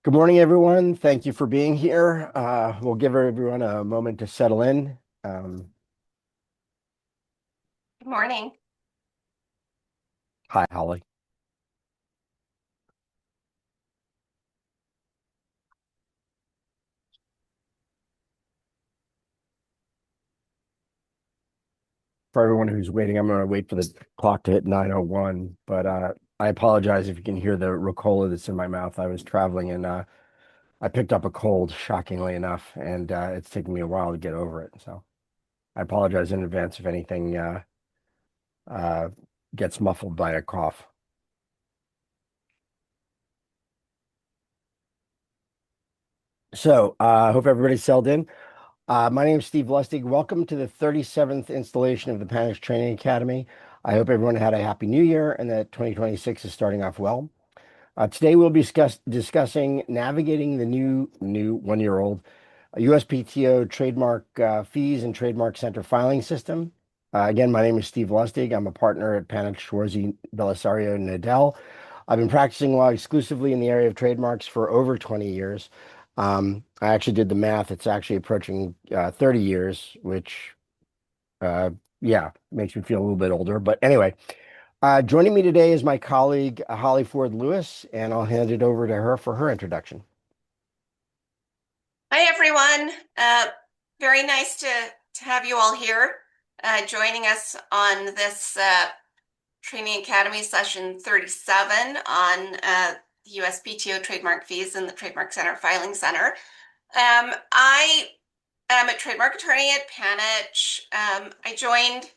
Good morning, everyone. Thank you for being here. We'll give everyone a moment to settle in. Good morning. Hi, Holly. For everyone who's waiting, I'm going to wait for the clock to hit 9:01, but I apologize if you can hear the Ricola that's in my mouth. I was traveling and I picked up a cold, shockingly enough, and it's taken me a while to get over it. So I apologize in advance if anything uh, gets muffled by a cough. So I hope everybody's settled in. My name is Steve Lustig. Welcome to the 37th installation of the Panitch Training Academy. I hope everyone had a happy new year and that 2026 is starting off well. Today we'll be discussing navigating the new one-year-old USPTO trademark fees and Trademark Center filing system. Again, my name is Steve Lustig. I'm a partner at Panitch Schwarzy Belisario Nadell. I've been practicing law exclusively in the area of trademarks for over 20 years. I actually did the math. It's actually approaching 30 years, which, uh, yeah, makes me feel a little bit older. But anyway, joining me today is my colleague, Holly Ford Lewis, and I'll hand it over to her for her introduction. Hi, everyone. Very nice to have you all here joining us on this Training Academy session 37 on USPTO trademark fees and the Trademark Center Filing Center. I am a trademark attorney at Panitch. I joined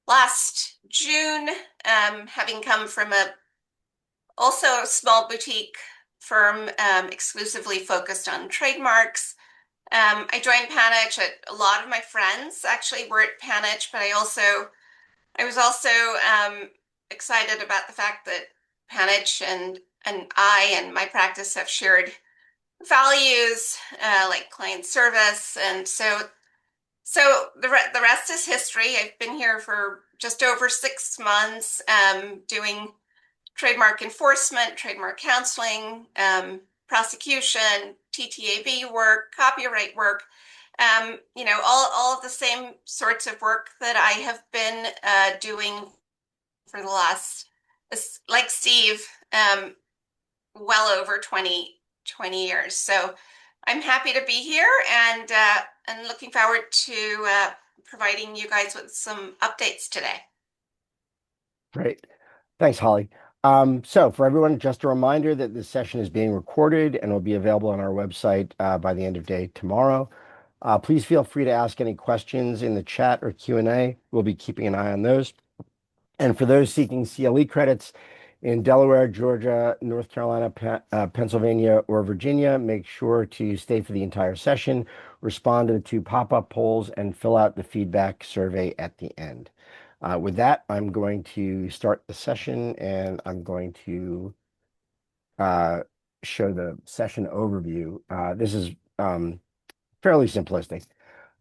last June, having come from also a small boutique firm exclusively focused on trademarks. I joined Panitch. A lot of my friends actually were at Panitch, but I was also excited about the fact that Panitch and I and my practice have shared values like client service, and so the rest is history. I've been here for just over 6 months, doing trademark enforcement, trademark counseling, prosecution, TTAB work, copyright work, all of the same sorts of work that I have been doing for the last, like Steve, well over 20 years. So I'm happy to be here and looking forward to providing you guys with some updates today. Great. Thanks, Holly. So for everyone, just a reminder that this session is being recorded and will be available on our website by the end of day tomorrow. Please feel free to ask any questions in the chat or Q&A. We'll be keeping an eye on those. And for those seeking CLE credits in Delaware, Georgia, North Carolina, Pennsylvania, or Virginia, make sure to stay for the entire session, respond to the 2 pop-up polls, and fill out the feedback survey at the end. With that, I'm going to start the session and I'm going to show the session overview. This is fairly simplistic.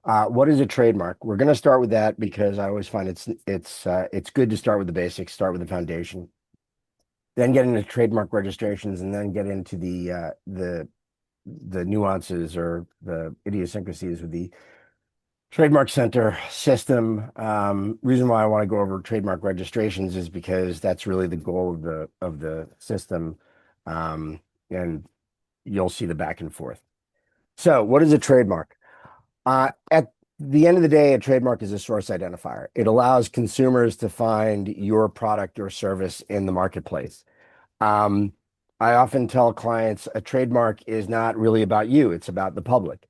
What is a trademark? We're going to start with that because I always find it's good to start with the basics, start with the foundation, then get into trademark registrations, and then get into the nuances or the idiosyncrasies with the Trademark Center system. Reason why I want to go over trademark registrations is because that's really the goal of the system, and you'll see the back and forth. So, what is a trademark? At the end of the day, a trademark is a source identifier. It allows consumers to find your product or service in the marketplace. Um, I often tell clients a trademark is not really about you; it's about the public.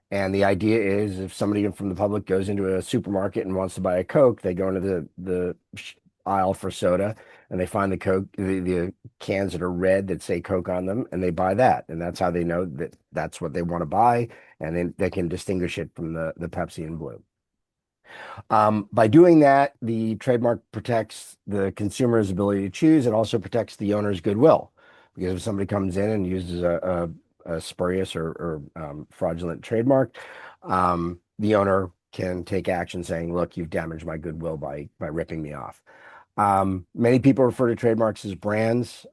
And the idea is if somebody from the public goes into a supermarket and wants to buy a Coke, they go into the aisle for soda and they find the Coke, the cans that are red that say Coke on them, and they buy that. And that's how they know that that's what they want to buy. And then they can distinguish it from the Pepsi and blue. By doing that, the trademark protects the consumer's ability to choose. It also protects the owner's goodwill. Because if somebody comes in and uses a spurious or fraudulent trademark, the owner can take action saying, look, you've damaged my goodwill by ripping me off. Many people refer to trademarks as brands.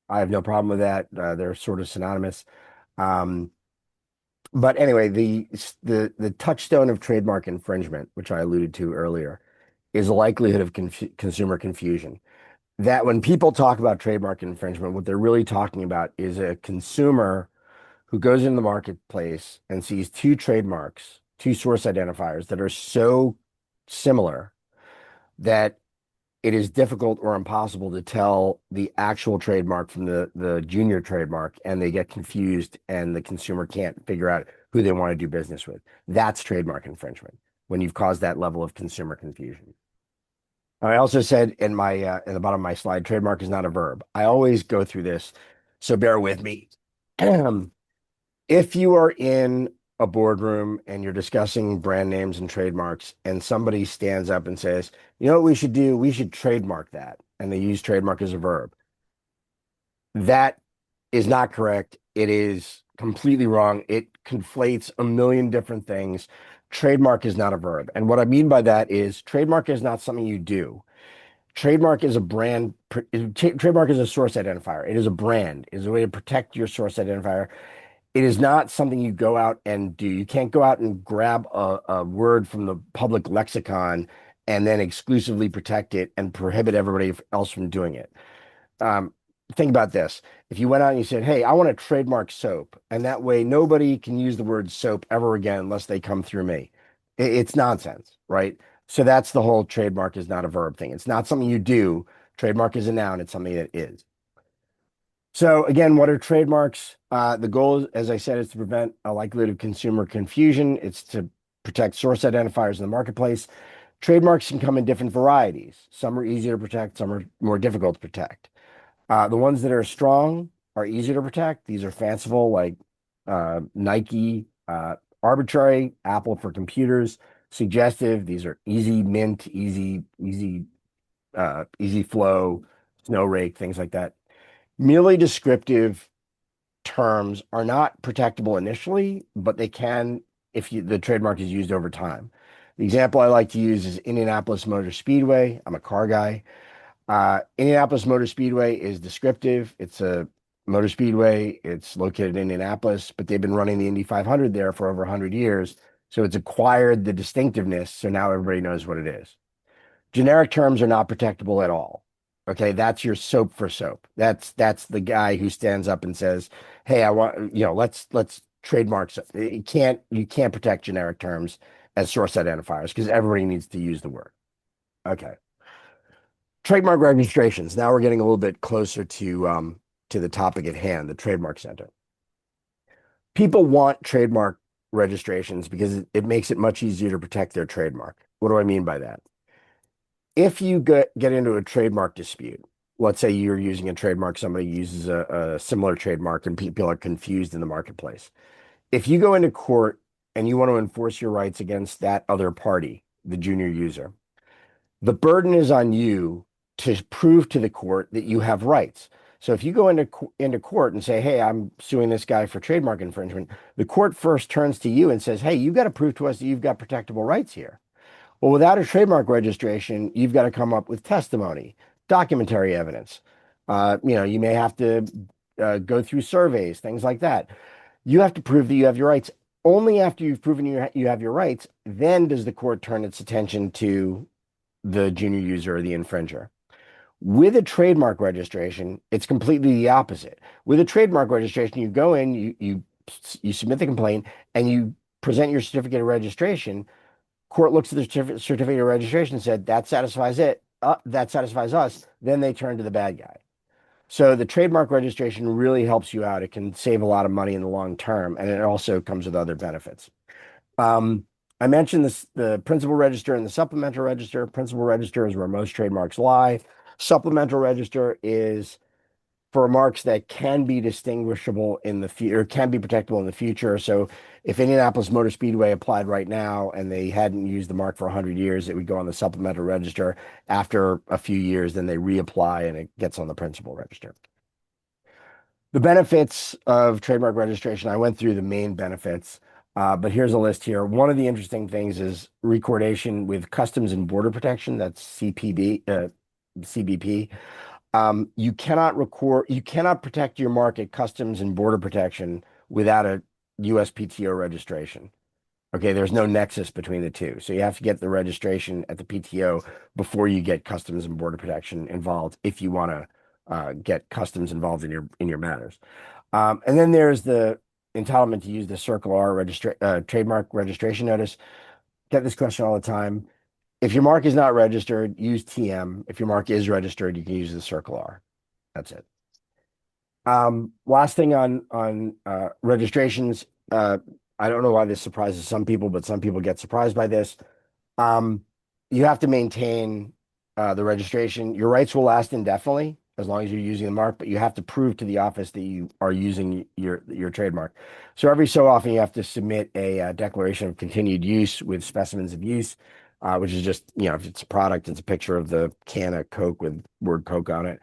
I have no problem with that. They're sort of synonymous. Um, but anyway, the touchstone of trademark infringement, which I alluded to earlier, is the likelihood of consumer confusion. That when people talk about trademark infringement, what they're really talking about is a consumer who goes in the marketplace and sees two trademarks, two source identifiers that are so similar that it is difficult or impossible to tell the actual trademark from the junior trademark, and they get confused, and the consumer can't figure out who they want to do business with. That's trademark infringement when you've caused that level of consumer confusion. I also said in the bottom of my slide, trademark is not a verb. I always go through this, so bear with me. If you are in a boardroom and you're discussing brand names and trademarks, and somebody stands up and says, you know what we should do? We should trademark that. And they use trademark as a verb. That is not correct. It is completely wrong. It conflates a million different things. Trademark is not a verb. And what I mean by that is trademark is not something you do. Trademark is a brand, trademark is a source identifier. It is a brand, it is a way to protect your source identifier. It is not something you go out and do. You can't go out and grab a word from the public lexicon and then exclusively protect it and prohibit everybody else from doing it. Um, think about this. If you went out and you said, hey, I want to trademark soap, and that way nobody can use the word soap ever again unless they come through me. It's nonsense, right? So that's the whole trademark is not a verb thing. It's not something you do. Trademark is a noun. It's something that is. So again, what are trademarks? The goal, as I said, is to prevent a likelihood of consumer confusion. It's to protect source identifiers in the marketplace. Trademarks can come in different varieties. Some are easier to protect, some are more difficult to protect. The ones that are strong are easier to protect. These are fanciful, like Nike, arbitrary, Apple for computers, suggestive. These are easy mint, easy flow, snow rake, things like that. Merely descriptive terms are not protectable initially, but they can if the trademark is used over time. The example I like to use is Indianapolis Motor Speedway. I'm a car guy. Indianapolis Motor Speedway is descriptive. It's a motor speedway. It's located in Indianapolis, but they've been running the Indy 500 there for over 100 years. So it's acquired the distinctiveness. So now everybody knows what it is. Generic terms are not protectable at all. Okay, that's your soap for soap. That's the guy who stands up and says, "Hey, I want, let's trademark." You can't protect generic terms as source identifiers because everybody needs to use the word. Okay. Trademark registrations. Now we're getting a little bit closer to the topic at hand, the Trademark Center. People want trademark registrations because it makes it much easier to protect their trademark. What do I mean by that? If you get into a trademark dispute, let's say you're using a trademark, somebody uses a similar trademark, and people are confused in the marketplace. If you go into court and you want to enforce your rights against that other party, the junior user, the burden is on you to prove to the court that you have rights. So if you go into court and say, "Hey, I'm suing this guy for trademark infringement," the court first turns to you and says, "Hey, you've got to prove to us that you've got protectable rights here." Well, without a trademark registration, you've got to come up with testimony, documentary evidence. You may have to go through surveys, things like that. You have to prove that you have your rights. Only after you've proven you have your rights, then does the court turn its attention to the junior user or the infringer. With a trademark registration, it's completely the opposite. With a trademark registration, you go in, you submit the complaint, and you present your certificate of registration. Court looks at the certificate of registration and said, that satisfies it. That satisfies us. Then they turn to the bad guy. So the trademark registration really helps you out. It can save a lot of money in the long term, and it also comes with other benefits. I mentioned the principal register and the supplemental register. Principal register is where most trademarks lie. Supplemental register is for marks that can be distinguishable in the future, can be protectable in the future. So if Indianapolis Motor Speedway applied right now and they hadn't used the mark for 100 years, it would go on the supplemental register. After a few years, then they reapply and it gets on the principal register. The benefits of trademark registration, I went through the main benefits, but here's a list here. One of the interesting things is recordation with Customs and Border Protection, that's CBP. you cannot protect your mark at Customs and Border Protection without a USPTO registration. Okay, there's no nexus between the two. So you have to get the registration at the PTO before you get Customs and Border Protection involved if you want to get Customs involved in your matters. And then there's the entitlement to use the Circle R trademark registration notice. Get this question all the time. If your mark is not registered, use TM. If your mark is registered, you can use the Circle R. That's it. Last thing on registrations. I don't know why this surprises some people, but some people get surprised by this. Um, you have to maintain the registration. Your rights will last indefinitely as long as you're using the mark, but you have to prove to the office that you are using your trademark. So every so often you have to submit a declaration of continued use with specimens of use, which is just, if it's a product, it's a picture of the can of Coke with word Coke on it.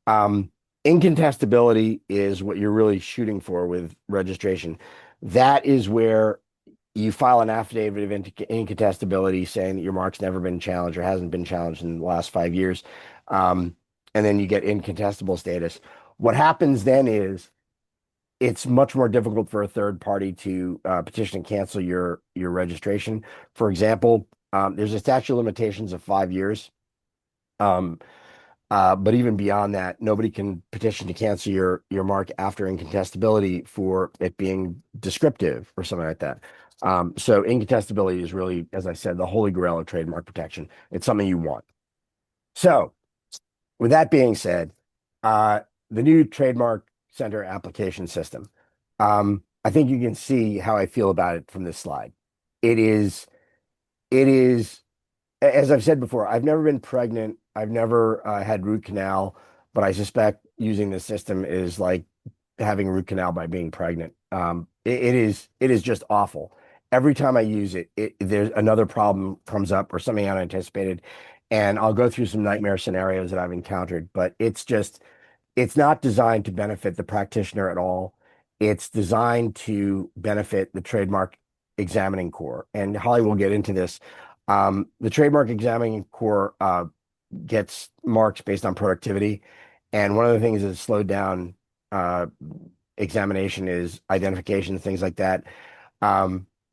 Um, Incontestability is what you're really shooting for with registration. That is where you file an affidavit of incontestability saying that your mark's never been challenged or hasn't been challenged in the last 5 years. Um, and then you get incontestable status. What happens then is it's much more difficult for a third party to petition and cancel your registration. For example, there's a statute of limitations of 5 years. Um, but even beyond that, nobody can petition to cancel your mark after incontestability for it being descriptive or something like that. So incontestability is really, as I said, the holy grail of trademark protection. It's something you want. So with that being said, uh, the new Trademark Center application system. I think you can see how I feel about it from this slide. It is, it is as I've said before, I've never been pregnant. I've never had root canal, but I suspect using this system is like having a root canal by being pregnant. It is just awful. Every time I use it, there's another problem comes up or something unanticipated, and I'll go through some nightmare scenarios that I've encountered. But it's not designed to benefit the practitioner at all. It's designed to benefit the trademark examining corps. And Holly will get into this. The trademark examining corps gets marks based on productivity. And one of the things that's slowed down uh, examination is identification, things like that.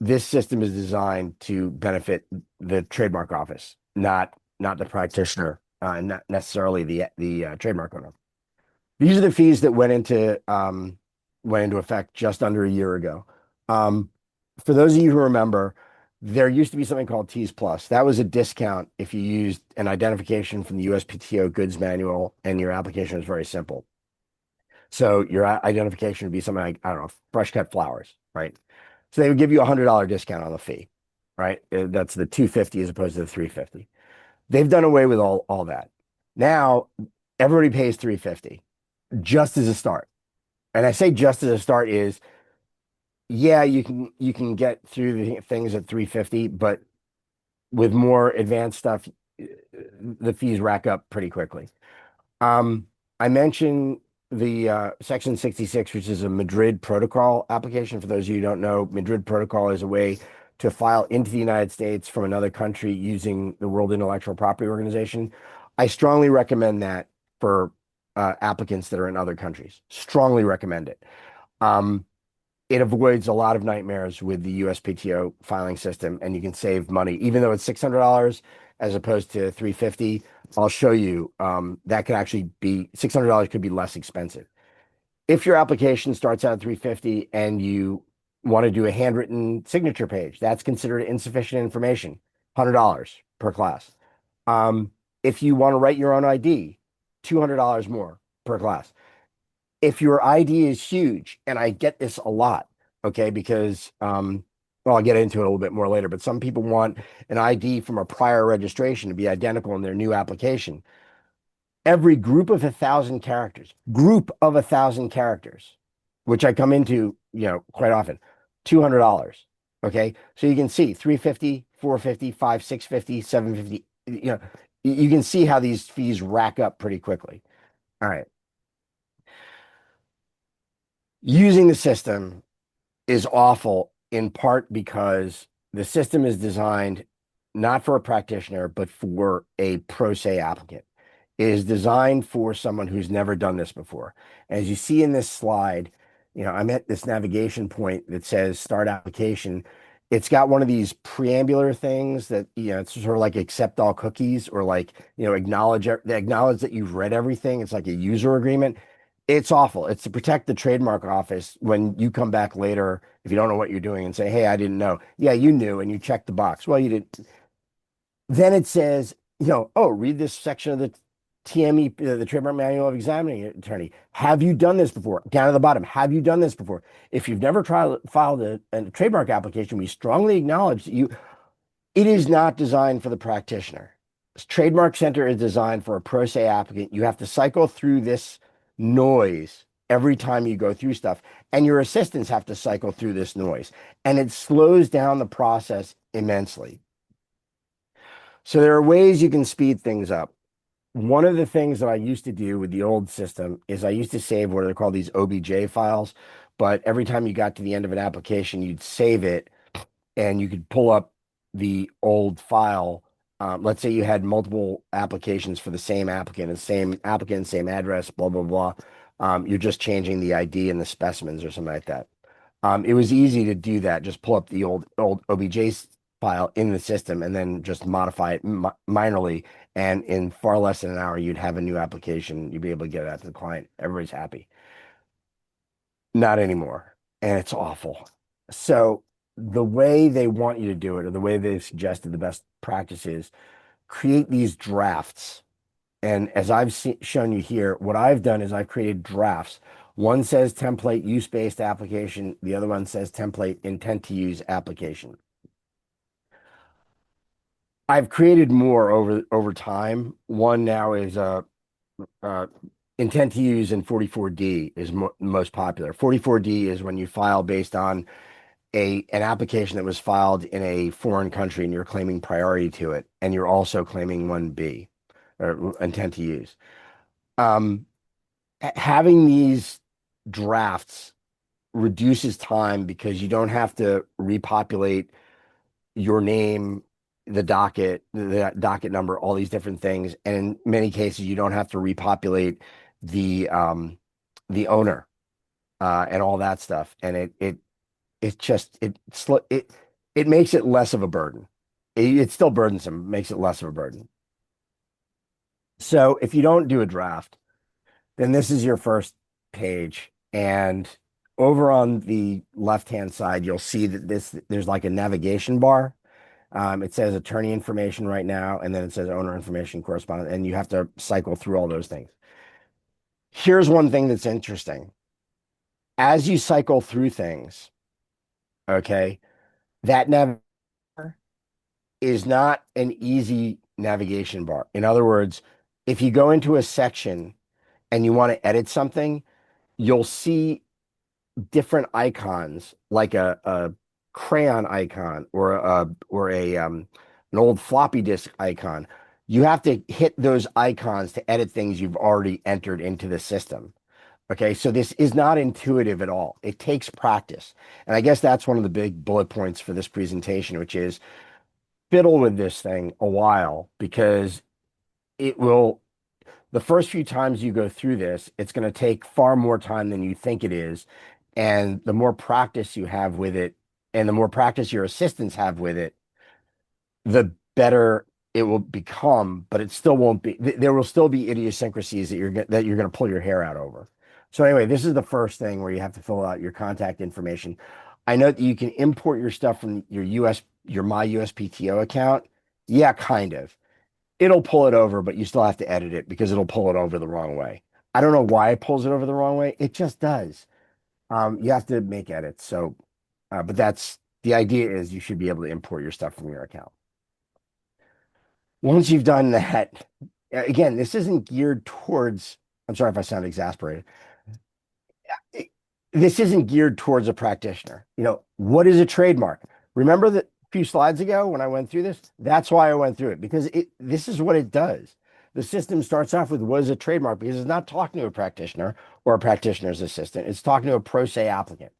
This system is designed to benefit the trademark office, not the practitioner, and not necessarily the trademark owner. These are the fees that went into effect just under a year ago. Um, for those of you who remember, there used to be something called T's Plus. That was a discount if you used an identification from the USPTO goods manual and your application was very simple. So your identification would be something like, I don't know, fresh cut flowers, right? So they would give you $100 discount on the fee, right? That's the 250 as opposed to the 350. They've done away with all that. Now everybody pays 350 just as a start. And I say just as a start is, yeah, you can get through the things at 350, but with more advanced stuff, the fees rack up pretty quickly. I mentioned the Section 66, which is a Madrid Protocol application. For those of you who don't know, Madrid Protocol is a way to file into the United States from another country using the World Intellectual Property Organization. I strongly recommend that for applicants that are in other countries. Strongly recommend it. Um, it avoids a lot of nightmares with the USPTO filing system, and you can save money, even though it's $600 as opposed to 350. I'll show you that could actually be $600 could be less expensive. If your application starts out at 350 and you want to do a handwritten signature page, that's considered insufficient information, $100 per class. If you want to write your own ID, $200 more per class. If your ID is huge, and I get this a lot, okay, because well, I'll get into it a little bit more later, but some people want an ID from a prior registration to be identical in their new application. Every group of 1,000 characters, which I come into, quite often, $200. Okay. So you can see 350, 450, 5, 650, 750, you can see how these fees rack up pretty quickly. All right. Using the system is awful in part because the system is designed not for a practitioner, but for a pro se applicant. is designed for someone who's never done this before. As you see in this slide, I'm at this navigation point that says start application. It's got one of these preambular things that, it's sort of like accept all cookies or like, acknowledge that you've read everything. It's like a user agreement. It's awful. It's to protect the trademark office when you come back later, if you don't know what you're doing and say, hey, I didn't know. Yeah, you knew and you checked the box. Well, you didn't. Then it says, oh, read this section of the TME, the Trademark Manual of Examining Attorney. Have you done this before? Down at the bottom, have you done this before? If you've never filed a trademark application, we strongly acknowledge that it is not designed for the practitioner. Trademark Center is designed for a pro se applicant. You have to cycle through this noise every time you go through stuff, and your assistants have to cycle through this noise, and it slows down the process immensely. So there are ways you can speed things up. One of the things that I used to do with the old system is I used to save what are called these OBJ files, but every time you got to the end of an application, you'd save it and you could pull up the old file. Let's say you had multiple applications for the same applicant, same address, blah, blah, blah. You're just changing the ID and the specimens or something like that. It was easy to do that. Just pull up the old OBJ file in the system and then just modify it minorly. And in far less than an hour, you'd have a new application. You'd be able to get it out to the client. Everybody's happy. Not anymore. And it's awful. So the way they want you to do it, or the way they've suggested the best practice is create these drafts. And as I've shown you here, what I've done is I've created drafts. One says template use-based application. The other one says template intent to use application. I've created more over time. One now is uh, intent to use in 44D is most popular. 44D is when you file based on an application that was filed in a foreign country and you're claiming priority to it, and you're also claiming 1B or intent to use. Having these drafts reduces time because you don't have to repopulate your name, the docket number, all these different things. And in many cases, you don't have to repopulate the owner and all that stuff. And it makes it less of a burden. It's still burdensome, makes it less of a burden. So if you don't do a draft, then this is your first page. And over on the left-hand side, you'll see that there's like a navigation bar. It says attorney information right now, and then it says owner information correspondent, and you have to cycle through all those things. Here's one thing that's interesting. As you cycle through things, okay, that navigation is not an easy navigation bar. In other words, if you go into a section and you want to edit something, you'll see different icons like a crayon icon or an old floppy disk icon. You have to hit those icons to edit things you've already entered into the system. Okay, so this is not intuitive at all. It takes practice. And I guess that's one of the big bullet points for this presentation, which is fiddle with this thing a while because it will, the first few times you go through this, it's going to take far more time than you think it is. And the more practice you have with it, and the more practice your assistants have with it, the better it will become. But it still won't be. There will still be idiosyncrasies that you're going to pull your hair out over. So anyway, this is the first thing where you have to fill out your contact information. I know that you can import your stuff from your My USPTO account. Yeah, kind of. It'll pull it over, but you still have to edit it because it'll pull it over the wrong way. I don't know why it pulls it over the wrong way. It just does. You have to make edits. So, but that's the idea is you should be able to import your stuff from your account. Once you've done that, again, this isn't geared towards, I'm sorry if I sound exasperated. This isn't geared towards a practitioner. What is a trademark? Remember that a few slides ago when I went through this? That's why I went through it because this is what it does. The system starts off with what is a trademark because it's not talking to a practitioner or a practitioner's assistant. It's talking to a pro se applicant.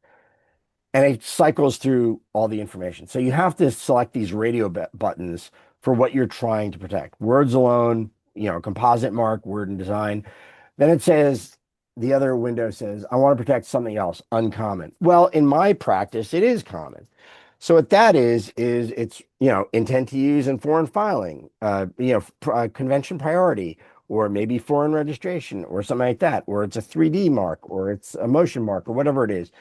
And it cycles through all the information. So you have to select these radio buttons for what you're trying to protect. Words alone, composite mark, word and design. Then it says, the other window says, I want to protect something else, uncommon. Well, in my practice, it is common. So what that is it's, intent to use in foreign filing, convention priority, or maybe foreign registration or something like that, or it's a 3D mark, or it's a motion mark, or whatever it is.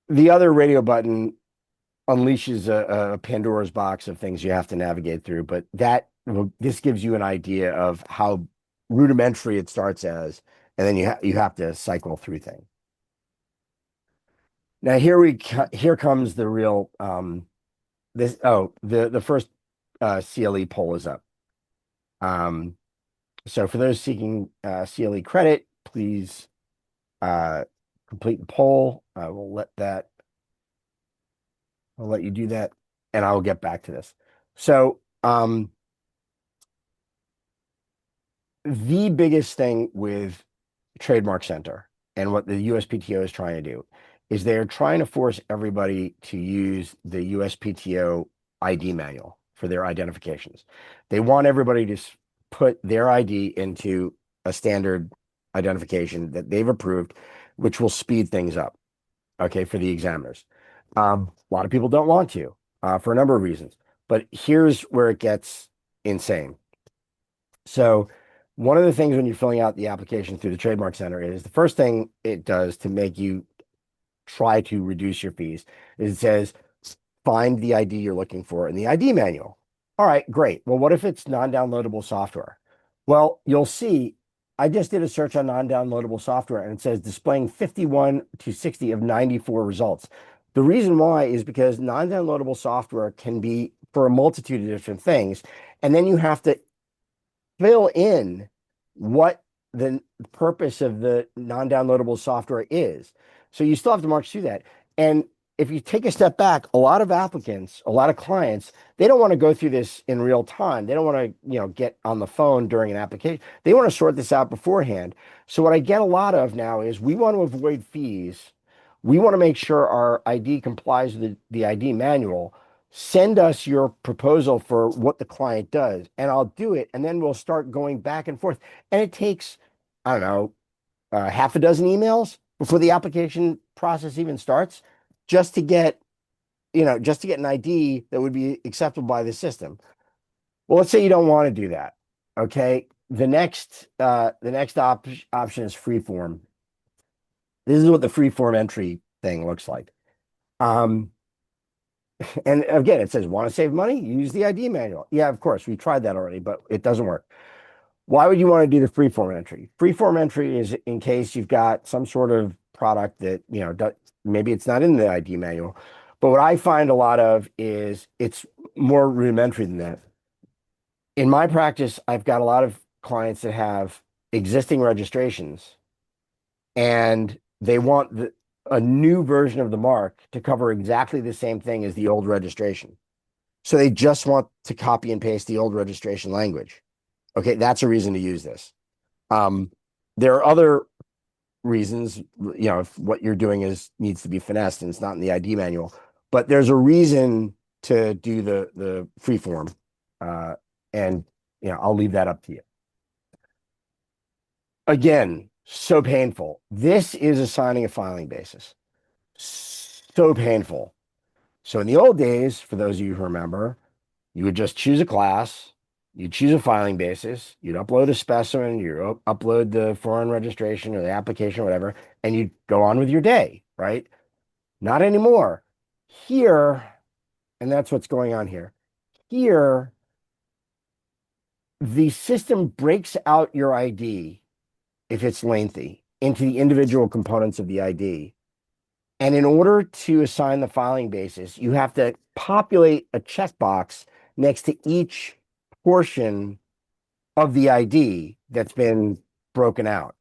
The other radio button unleashes a Pandora's box of things you have to navigate through, but this gives you an idea of how rudimentary it starts as, and then you have to cycle through things. Now here comes the real this oh the first CLE poll is up. Um, so for those seeking CLE credit, please uh, complete the poll. I'll let you do that, and I will get back to this. So the biggest thing with Trademark Center and what the USPTO is trying to do is they're trying to force everybody to use the USPTO ID manual for their identifications. They want everybody to put their ID into a standard identification that they've approved, which will speed things up, okay, for the examiners. A lot of people don't want to for a number of reasons, but here's where it gets insane. So one of the things when you're filling out the application through the Trademark Center is the first thing it does to make you try to reduce your fees is it says, find the ID you're looking for in the ID manual. All right, great. Well, what if it's non-downloadable software? Well, you'll see, I just did a search on non-downloadable software and it says displaying 51 to 60 of 94 results. The reason why is because non-downloadable software can be for a multitude of different things. And then you have to fill in what the purpose of the non-downloadable software is. So you still have to march through that. And if you take a step back, a lot of applicants, a lot of clients, they don't want to go through this in real time. They don't want to, get on the phone during an application. They want to sort this out beforehand. So what I get a lot of now is we want to avoid fees. We want to make sure our ID complies with the ID manual. Send us your proposal for what the client does, and I'll do it. And then we'll start going back and forth. And it takes, I don't know, half a dozen emails before the application process even starts, just to get, just to get an ID that would be acceptable by the system. Well, let's say you don't want to do that. Okay. The next option is freeform. This is what the freeform entry thing looks like. Um, And again, it says, want to save money? Use the ID manual. Yeah, of course, we tried that already, but it doesn't work. Why would you want to do the freeform entry? Freeform entry is in case you've got some sort of product that, maybe it's not in the ID manual. But what I find a lot of is it's more rudimentary than that. In my practice, I've got a lot of clients that have existing registrations and they want a new version of the mark to cover exactly the same thing as the old registration. So they just want to copy and paste the old registration language. Okay, that's a reason to use this. There are other reasons, if what you're doing needs to be finessed and it's not in the ID manual, but there's a reason to do the free form. And I'll leave that up to you. Again, so painful. This is assigning a filing basis. So painful. So in the old days, for those of you who remember, you would just choose a class, you'd choose a filing basis, you'd upload a specimen, you upload the foreign registration or the application or whatever, and you'd go on with your day, right? Not anymore. Here, and that's what's going on here. Here, the system breaks out your ID, if it's lengthy, into the individual components of the ID. And in order to assign the filing basis, you have to populate a checkbox next to each portion of the ID that's been broken out.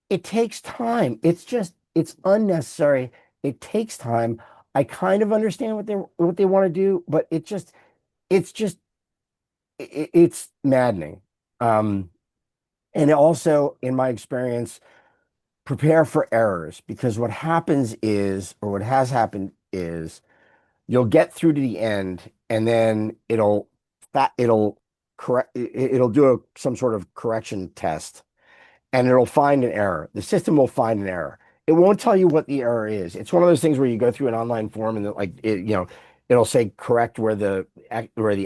It takes time. It's unnecessary. It takes time. I kind of understand what they want to do, but it's maddening. And also, in my experience, prepare for errors because what happens is, or what has happened is, you'll get through to the end and then it'll it'll correct, it'll do some sort of correction test and it'll find an error. The system will find an error. It won't tell you what the error is. It's one of those things where you go through an online form and it'll say correct where the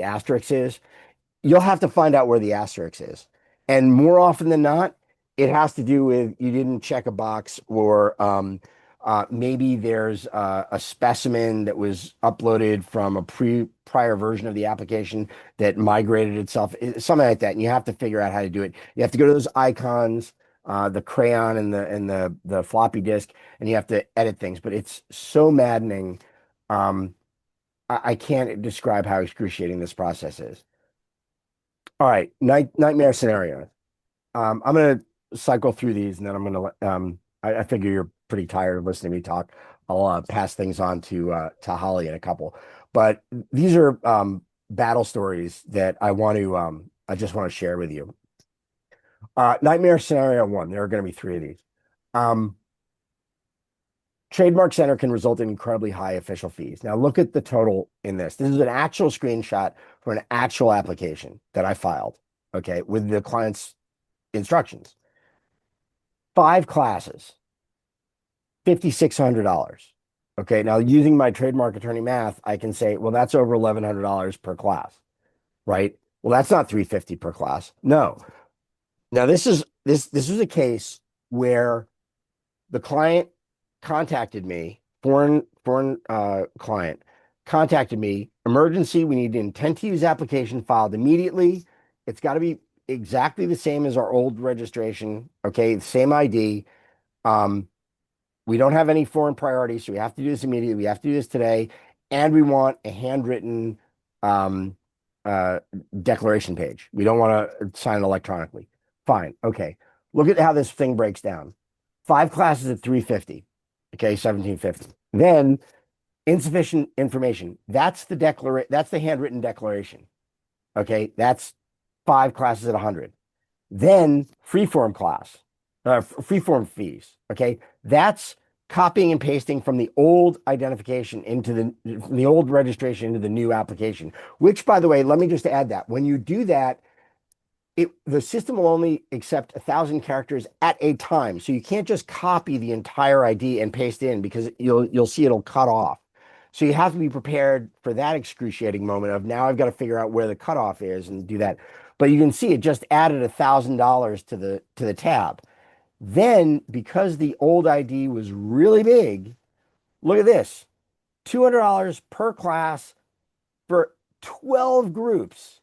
asterisk is. You'll have to find out where the asterisk is. And more often than not, it has to do with you didn't check a box or maybe there's a specimen that was uploaded from a prior version of the application that migrated itself, something like that. And you have to figure out how to do it. You have to go to those icons, the crayon and the floppy disk, and you have to edit things. But it's so maddening. I can't describe how excruciating this process is. All right, nightmare scenario. I'm gonna cycle through these, and then I'm gonna let. I figure you're pretty tired of listening to me talk. I'll pass things on to Holly in a couple, but these are battle stories that I just want to share with you. Nightmare scenario one. There are going to be three of these. Um, Trademark Center can result in incredibly high official fees. Now look at the total in this. This is an actual screenshot for an actual application that I filed, okay, with the client's instructions. 5 classes, $5,600. Okay, now using my trademark attorney math, I can say, well, that's over $1,100 per class, right? Well, that's not 350 per class. No. Now this is a case where the client contacted me, foreign client contacted me, emergency, we need an intent to use application filed immediately. It's got to be exactly the same as our old registration, okay, same ID. Um, we don't have any foreign priorities, so we have to do this immediately. We have to do this today, and we want a handwritten um, uh, declaration page. We don't want to sign it electronically. Fine, okay. Look at how this thing breaks down. 5 classes at 350, okay, 1750. Then insufficient information. That's the handwritten declaration. Okay, that's 5 classes at 100. Then freeform class, freeform fees. Okay, that's copying and pasting from the old identification from the old registration into the new application. Which, by the way, let me just add that when you do that, the system will only accept 1,000 characters at a time. So you can't just copy the entire ID and paste in because you'll see it'll cut off. So you have to be prepared for that excruciating moment of now I've got to figure out where the cutoff is and do that. But you can see it just added $1,000 to the tab. Then because the old ID was really big, look at this, $200 per class for 12 groups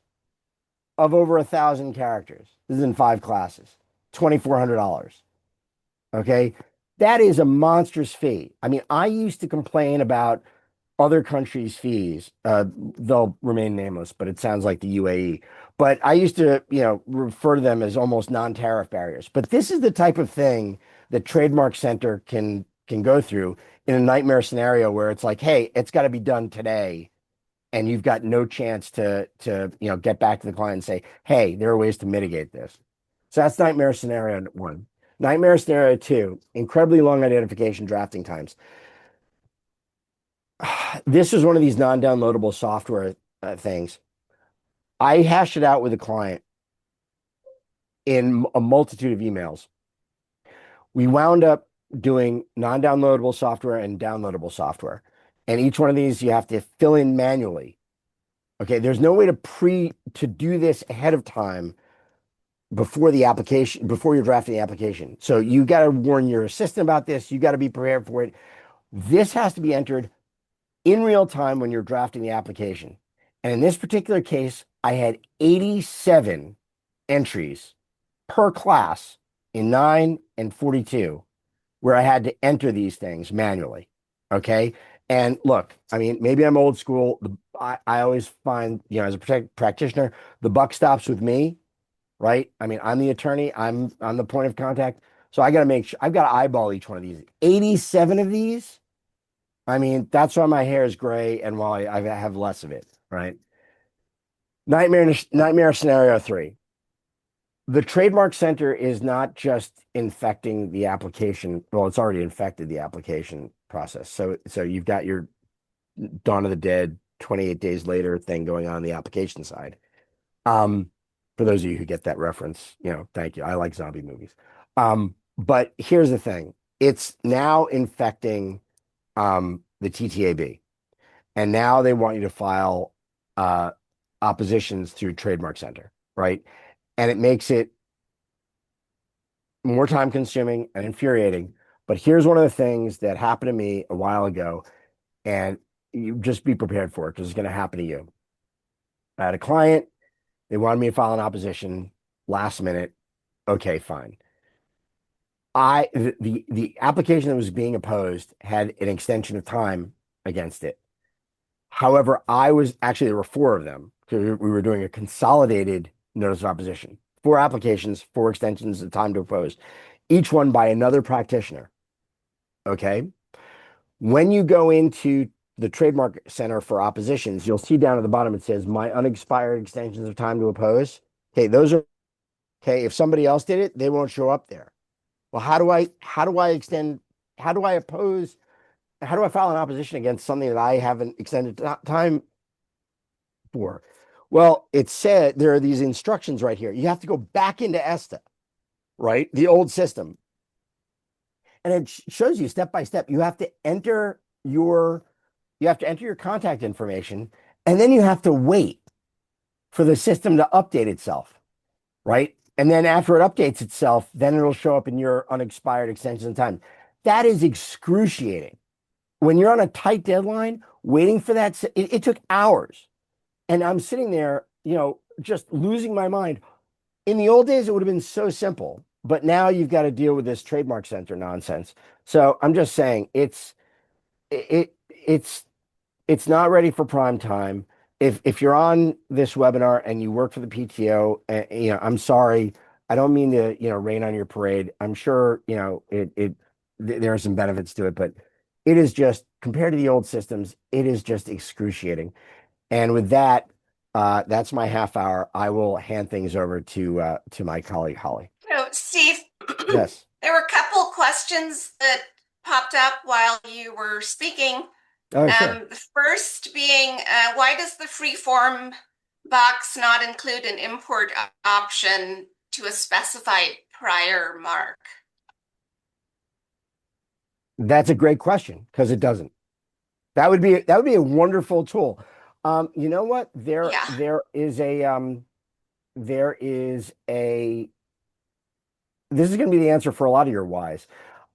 of over 1,000 characters. This is in 5 classes, $2,400. Okay. That is a monstrous fee. I mean, I used to complain about other countries' fees. They'll remain nameless, but it sounds like the UAE. But I used to, refer to them as almost non-tariff barriers. But this is the type of thing that Trademark Center can go through in a nightmare scenario where it's like, hey, it's got to be done today and you've got no chance to get back to the client and say, hey, there are ways to mitigate this. So that's nightmare scenario one. Nightmare scenario two, incredibly long identification drafting times. This is one of these non-downloadable software things. I hashed it out with a client in a multitude of emails. We wound up doing non-downloadable software and downloadable software. And each one of these you have to fill in manually. Okay, there's no way to do this ahead of time before the application, before you're drafting the application. So you got to warn your assistant about this. You got to be prepared for it. This has to be entered in real time when you're drafting the application. And in this particular case, I had 87 entries per class in 9 and 42 where I had to enter these things manually. Okay. And look, I mean, maybe I'm old school. I always find, as a practitioner, the buck stops with me, right? I mean, I'm the attorney. I'm the point of contact. So I got to make sure I've got to eyeball each one of these. 87 of these. I mean, that's why my hair is gray and why I have less of it, right? Nightmare scenario three. The Trademark Center is not just infecting the application. Well, it's already infected the application process. So you've got your Dawn of the Dead 28 days later thing going on the application side. Um, for those of you who get that reference, thank you. I like zombie movies. But here's the thing. It's now infecting the TTAB. And now they want you to file uh, oppositions through Trademark Center, right? And it makes it more time consuming and infuriating. But here's one of the things that happened to me a while ago, and you just be prepared for it because it's going to happen to you. I had a client, they wanted me to file an opposition last minute. Okay, fine. The application that was being opposed had an extension of time against it. However, I was actually, there were four of them because we were doing a consolidated notice of opposition, four applications, four extensions of time to oppose, each one by another practitioner. Okay. When you go into the Trademark Center for oppositions, you'll see down at the bottom it says my unexpired extensions of time to oppose. Okay, those are okay. If somebody else did it, they won't show up there. Well, how do I extend, how do I oppose, how do I file an opposition against something that I haven't extended time for? Well, it said there are these instructions right here. You have to go back into ESTA, right? The old system. And it shows you step by step. You have to enter your contact information, and then you have to wait for the system to update itself, right? And then after it updates itself, then it'll show up in your unexpired extension of time. That is excruciating. When you're on a tight deadline, waiting for that, it took hours. And I'm sitting there, just losing my mind. In the old days, it would have been so simple, but now you've got to deal with this trademark center nonsense. So I'm just saying it's not ready for prime time. If you're on this webinar and you work for the PTO, I'm sorry. I don't mean to, rain on your parade. I'm sure, there are some benefits to it, but it is just compared to the old systems, it is just excruciating. And with that, that's my half hour. I will hand things over to my colleague Holly. So, Steve, Yes. there were a couple questions that popped up while you were speaking. Oh, sure. The first being, why does the free form box not include an import option to a specified prior mark? That's a great question because it doesn't. That would be a wonderful tool. You know what? There Yeah. there is a there is a this is going to be the answer for a lot of your whys.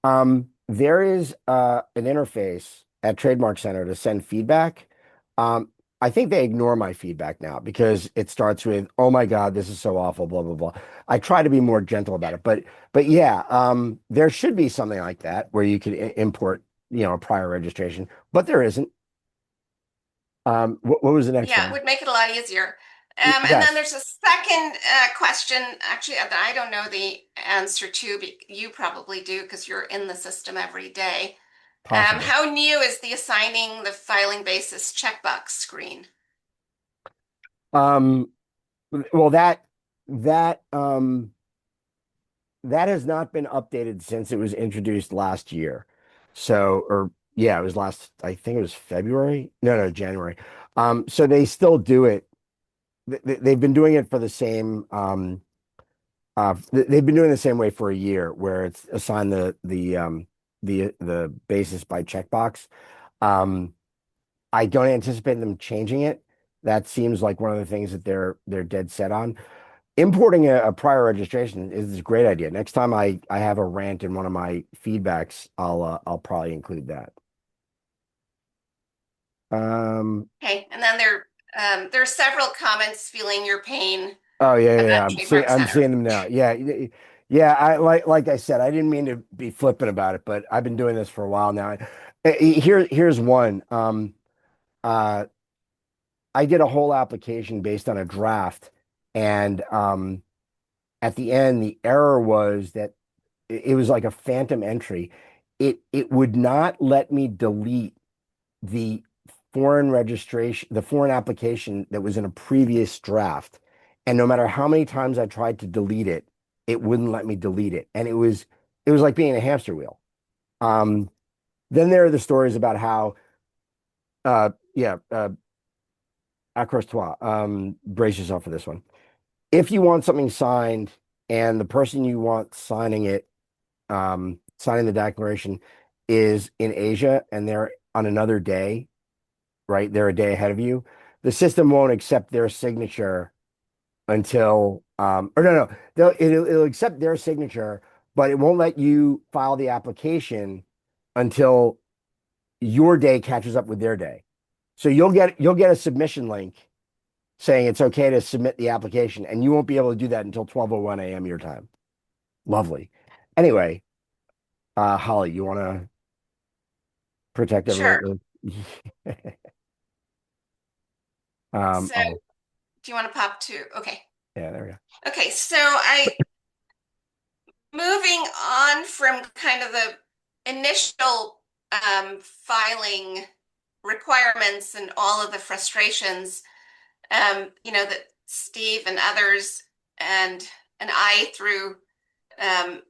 There is an interface at Trademark Center to send feedback. I think they ignore my feedback now because it starts with, "Oh my God, this is so awful," blah blah blah. I try to be more gentle about it, but yeah, there should be something like that where you could import, a prior registration, but there isn't. What was the next Yeah, it one? would make it a lot easier. And then Yes, there's a second question, actually, that I don't know the answer to, but you probably do because you're in the system every day. possibly. How new is the assigning the filing basis checkbox screen? Um, well, that that has not been updated since it was introduced last year. So, or yeah, it was I think it was February. No, no, January. So they still do it. They've been doing it for the same. They've been doing the same way for a year, where it's assigned the basis by checkbox. Um, I don't anticipate them changing it. That seems like one of the things that they're dead set on. Importing a prior registration is a great idea. Next time I have a rant in one of my feedbacks, I'll probably include that. Um, Okay, and then there are several comments feeling your pain oh yeah, yeah, about yeah. Trademark I'm Center. seeing them now. Yeah, yeah. Like I said, I didn't mean to be flippant about it, but I've been doing this for a while now. Here's one. Uh, I did a whole application based on a draft, and at the end, the error was that it was like a phantom entry. It would not let me delete the the foreign application that was in a previous draft. And no matter how many times I tried to delete it, it wouldn't let me delete it. And it was like being a hamster wheel. Um, then there are the stories about how yeah, accroche toi. Brace yourself for this one. if you want something signed and the person you want signing it, signing the declaration is in Asia and they're on another day, right? They're a day ahead of you. The system won't accept their signature until, or no, it'll accept their signature, but it won't let you file the application until your day catches up with their day. So you'll get a submission link saying it's okay to submit the application, and you won't be able to do that until 12:01 a.m. your time. Lovely. Anyway, Holly, you want to protect everyone? Sure. So Oh, do you want to pop to? Okay. yeah, there we go. Okay. So moving on from kind of the initial filing requirements and all of the frustrations, that Steve and others and I through um,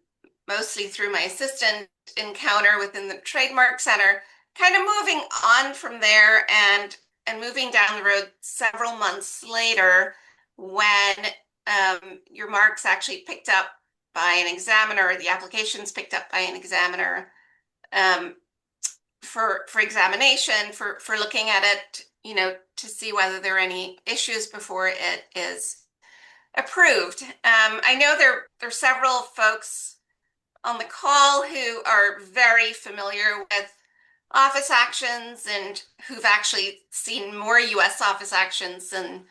mostly through my assistant encounter within the Trademark Center, kind of moving on from there and moving down the road several months later when your mark's actually picked up by an examiner, or the application's picked up by an examiner um, for examination, for looking at it, to see whether there are any issues before it is approved. I know there are several folks on the call who are very familiar with office actions and who've actually seen more US office actions than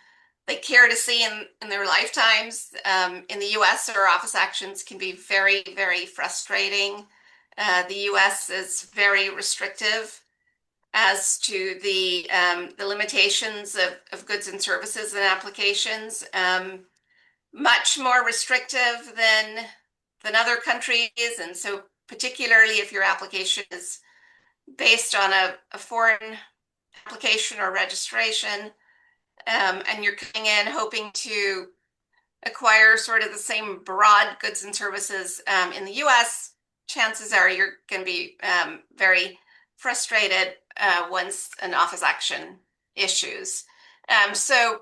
they care to see in their lifetimes. In the US, our office actions can be very, very frustrating. The US is very restrictive as to the limitations of goods and services and applications. Much more restrictive than other countries. And so particularly if your application is based on a foreign application or registration, and you're coming in hoping to acquire sort of the same broad goods and services in the US, chances are you're going to be very frustrated once an office action issues. So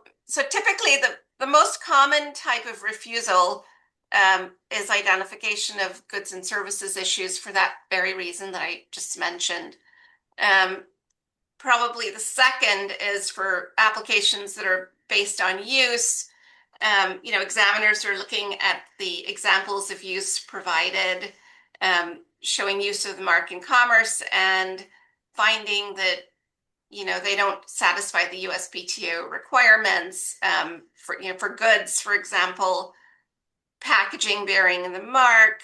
typically the most common type of refusal is identification of goods and services issues for that very reason that I just mentioned. Um, Probably the second is for applications that are based on use. Examiners are looking at the examples of use provided, showing use of the mark in commerce and finding that they don't satisfy the USPTO requirements for goods, for example, packaging bearing the mark,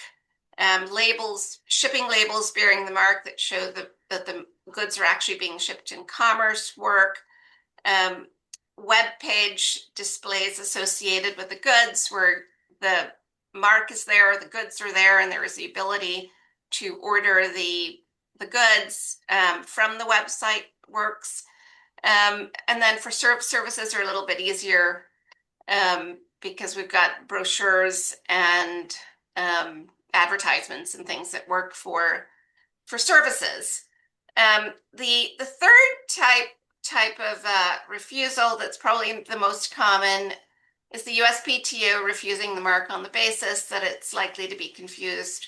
shipping labels bearing the mark that show that the goods are actually being shipped in commerce work, um, web page displays associated with the goods where the mark is there, the goods are there, and there is the ability to order the goods from the website works. And then for services are a little bit easier because we've got brochures and advertisements and things that work for services. The third type of refusal that's probably the most common is the USPTO refusing the mark on the basis that it's likely to be confused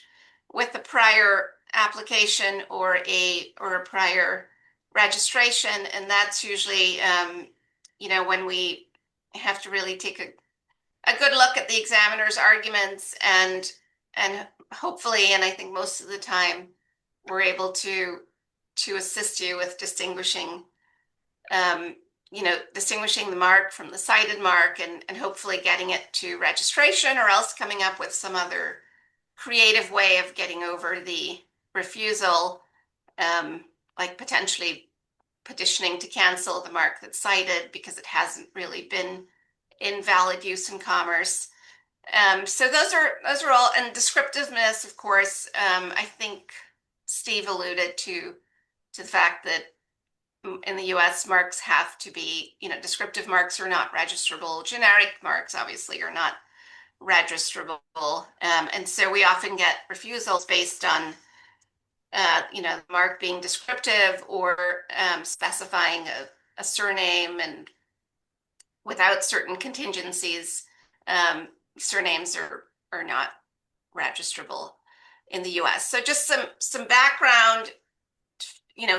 with a prior application or a prior registration, and that's usually when we have to really take a good look at the examiner's arguments and hopefully, and I think most of the time, we're able to assist you with distinguishing the mark from the cited mark and hopefully getting it to registration, or else coming up with some other creative way of getting over the refusal, like potentially petitioning to cancel the mark that's cited because it hasn't really been in valid use in commerce. So those are all, and descriptiveness, of course. I think Steve alluded to the fact that in the US, marks have to be, descriptive marks are not registrable. Generic marks obviously are not registrable. And so we often get refusals based on, the mark being descriptive or specifying a surname and without certain contingencies surnames are not registrable in the US. So just some background,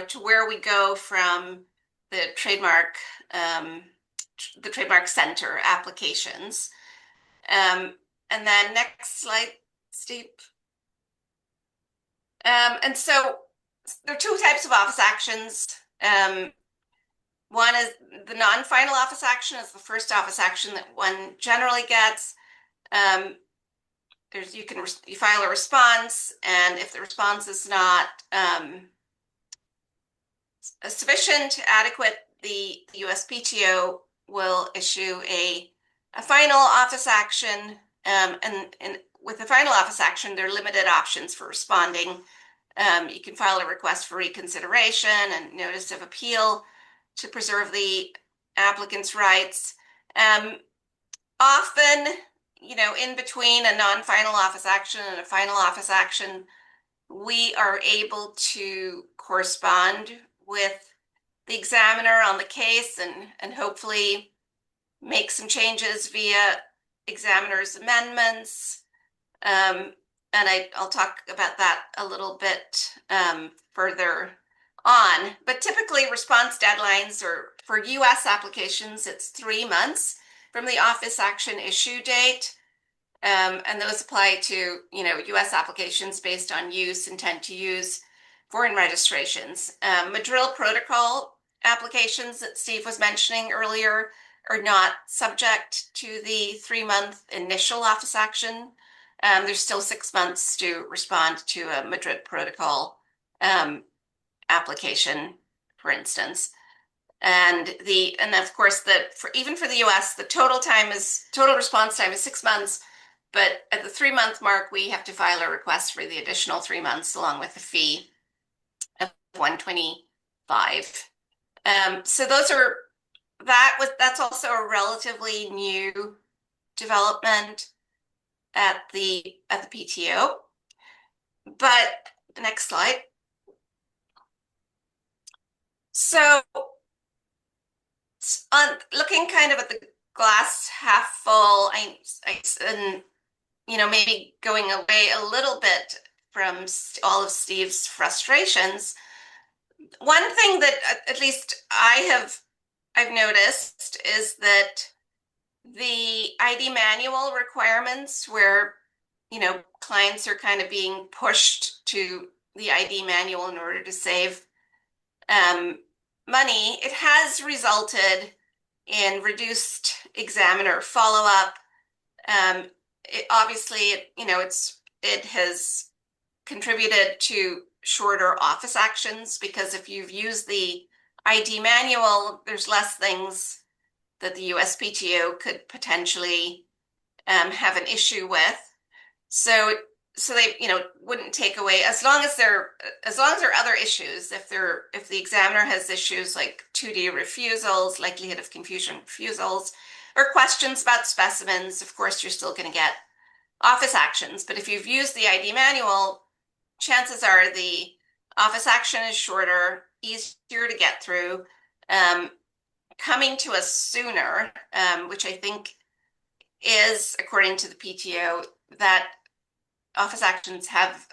to where we go from the um, Trademark Center applications. And then next slide, Steve. And so there are two types of office actions. One is the non-final office action is the first office action that one generally gets. You file a response, and if the response is not sufficient, adequate, the USPTO will issue a final office action. And with the final office action, there are limited options for responding. You can file a request for reconsideration and notice of appeal to preserve the applicant's rights. Often, in between a non-final office action and a final office action, we are able to correspond with the examiner on the case and hopefully make some changes via examiner's amendments. And I'll talk about that a little bit further on. But typically response deadlines are for US applications, it's 3 months from the office action issue date. And those apply to, US applications based on use, intent to use, foreign registrations. Madrid protocol applications that Steve was mentioning earlier are not subject to the 3-month initial office action. There's still 6 months to respond to a Madrid protocol application, for instance. And of course, even for the US, the total response time is 6 months. But at the 3-month mark, we have to file a request for the additional 3 months along with a fee of $125. So that's also a relatively new development at the PTO. But the next slide. So on looking kind of at the glass half full, and maybe going away a little bit from all of Steve's frustrations. One thing that at least I've noticed is that the ID manual requirements where, clients are kind of being pushed to the ID manual in order to save money, it has resulted in reduced examiner follow-up. It has contributed to shorter office actions because if you've used the ID manual, there's less things that the USPTO could potentially have an issue with. So they wouldn't take away as long as there are other issues. If the examiner has issues like 2D refusals, likelihood of confusion refusals, or questions about specimens, of course you're still going to get office actions. But if you've used the ID manual, chances are the office action is shorter, easier to get through, coming to us sooner, which I think is, according to the PTO, that office actions have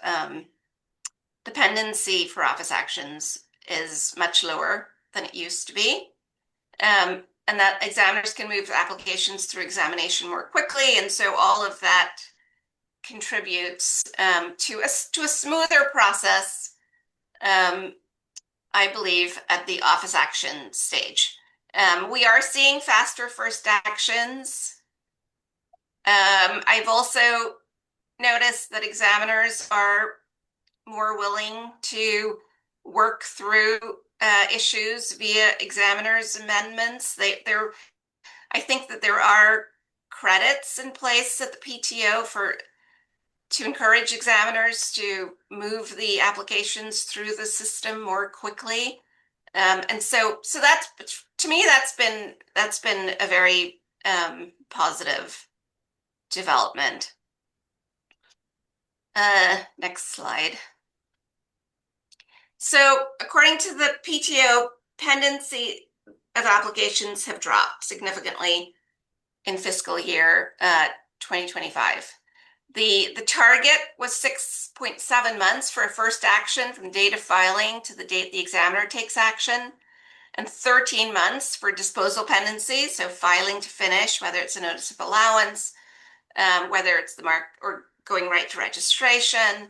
dependency for office actions is much lower than it used to be. And that examiners can move applications through examination more quickly. And so all of that contributes to a smoother process, I believe, at the office action stage. We are seeing faster first actions. I've also noticed that examiners are more willing to work through issues via examiners' amendments. I think that there are credits in place at the PTO to encourage examiners to move the applications through the system more quickly. And so that's, to me, that's been a very positive development. Next slide. So according to the PTO, pendency of applications have dropped significantly in fiscal year 2025. The target was 6.7 months for a first action from date of filing to the date the examiner takes action, and 13 months for disposal pendency, so filing to finish, whether it's a notice of allowance, whether it's the mark or going right to registration,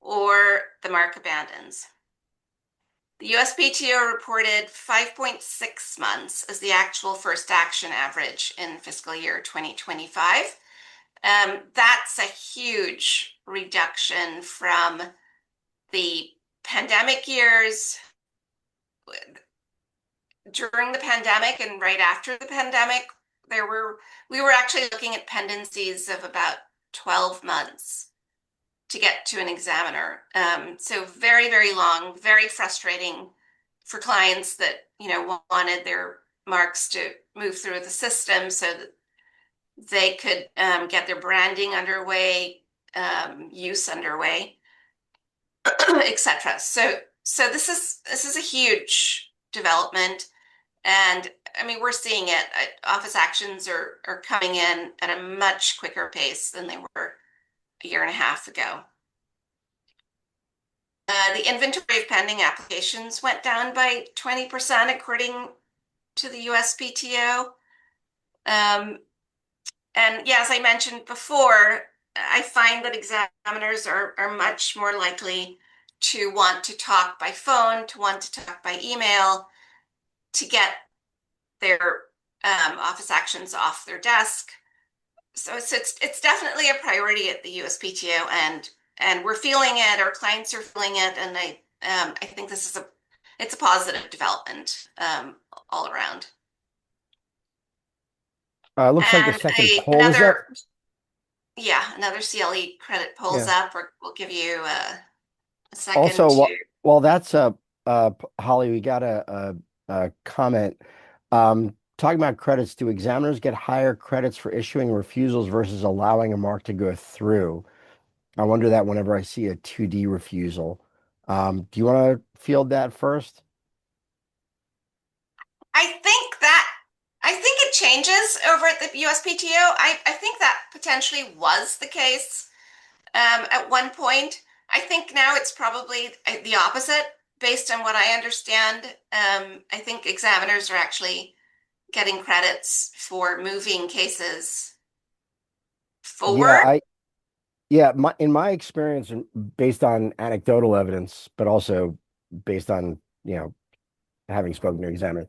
or the mark abandons. The USPTO reported 5.6 months as the actual first action average in fiscal year 2025. That's a huge reduction from the pandemic years. During the pandemic and right after the pandemic, we were actually looking at pendencies of about 12 months to get to an examiner. So very, very long, very frustrating for clients that, wanted their marks to move through the system so that they could get their branding underway, use underway, etc. So this is a huge development, and I mean we're seeing it. Office actions are coming in at a much quicker pace than they were a year and a half ago. The inventory of pending applications went down by 20% according to the USPTO. And yeah, as I mentioned before, I find that examiners are much more likely to want to talk by phone, to want to talk by email, to get their office actions off their desk. So it's definitely a priority at the USPTO, and we're feeling it. Our clients are feeling it, and I think it's a positive development all around. Looks like the And second poll is up. another CLE credit pulls Yeah. up. We'll give you a second Also, to. while that's up, Holly, we got a comment. Talking about credits, do examiners get higher credits for issuing refusals versus allowing a mark to go through? I wonder that whenever I see a 2D refusal. Do you want to field that first? I think that I think it changes over at the USPTO. I think that potentially was the case at one point. I think now it's probably the opposite, based on what I understand. I think examiners are actually getting credits for moving cases Yeah, forward. in my experience, and based on anecdotal evidence, but also based on, having spoken to examiners,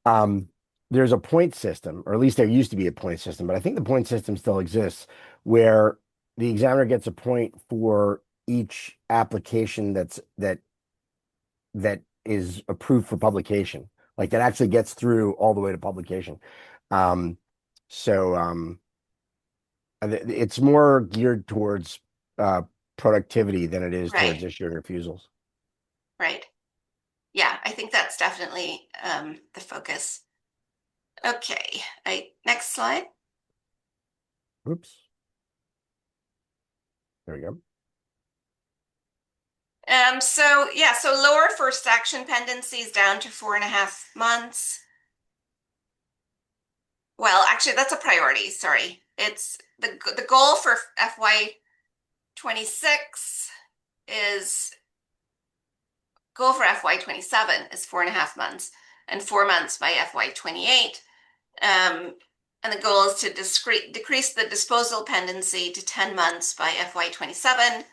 um, there's a point system, or at least there used to be a point system, but I think the point system still exists, where the examiner gets a point for each application that is approved for publication, like that actually gets through all the way to publication. Um, so it's more geared towards uh, productivity than it is towards Right, issuing refusals. right. Yeah, I think that's definitely the focus. Okay, next slide. Oops, there we go. So lower first action pendencies down to 4.5 months. Well, actually, that's a priority. Sorry, it's the goal for FY 26 is goal for FY 27 is 4.5 months and 4 months by FY 28. And the goal is to decrease the disposal pendency to 10 months by FY 27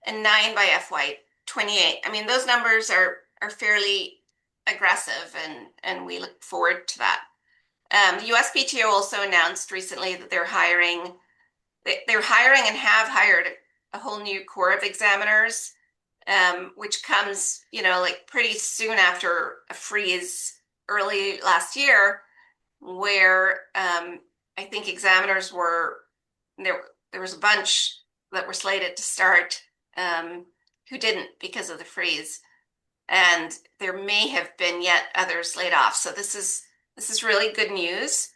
and 9 by FY 28. I mean, those numbers are fairly aggressive, and we look forward to that. The USPTO also announced recently that they're hiring and have hired a whole new corps of examiners, which comes, like pretty soon after a freeze early last year, where I think examiners were there. There was a bunch that were slated to start who didn't because of the freeze, and there may have been yet others laid off. So this is really good news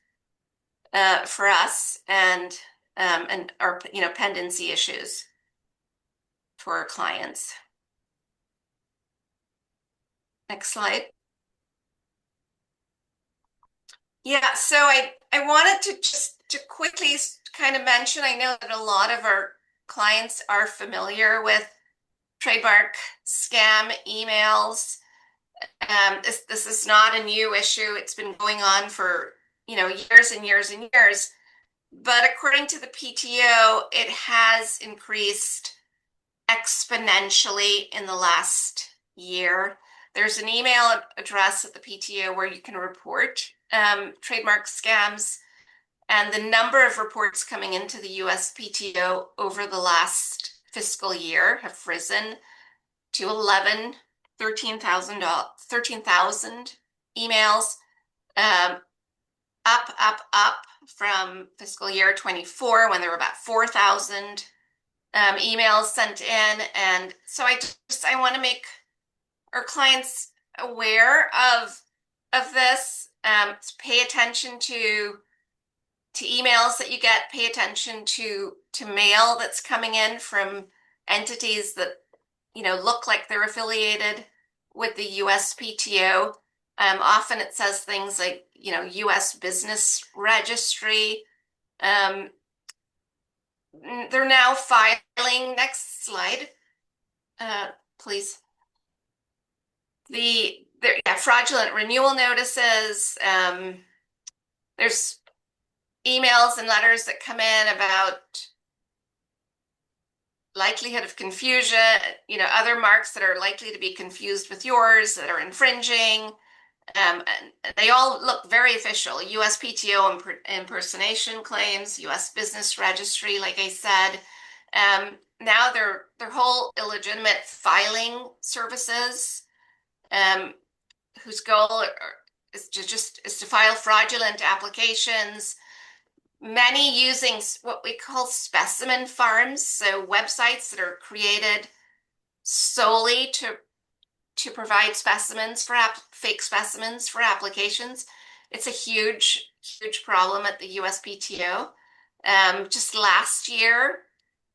for us, and our pendency issues for our clients. Next slide. Yeah, so I wanted to just to quickly kind of mention, I know that a lot of our clients are familiar with trademark scam emails. This is not a new issue. It's been going on for, years and years and years. But according to the PTO, it has increased exponentially in the last year. There's an email address at the PTO where you can report trademark scams, and the number of reports coming into the USPTO over the last fiscal year have risen to 13,000 emails, up from fiscal year 24 when there were about 4,000 emails sent in. And so I want to make our clients aware of this. Pay attention to emails that you get. Pay attention to mail that's coming in from entities that look like they're affiliated with the USPTO. Often it says things like US Business Registry. They're now filing. Next slide, please. Fraudulent renewal notices. There's emails and letters that come in about likelihood of confusion, other marks that are likely to be confused with yours that are infringing. And they all look very official. USPTO impersonation claims, US Business Registry, like I said. Now they're whole illegitimate filing services, whose goal is to file fraudulent applications. Many using what we call specimen farms, so websites that are created solely to provide specimens for fake specimens for applications. It's a huge problem at the USPTO. Just last year,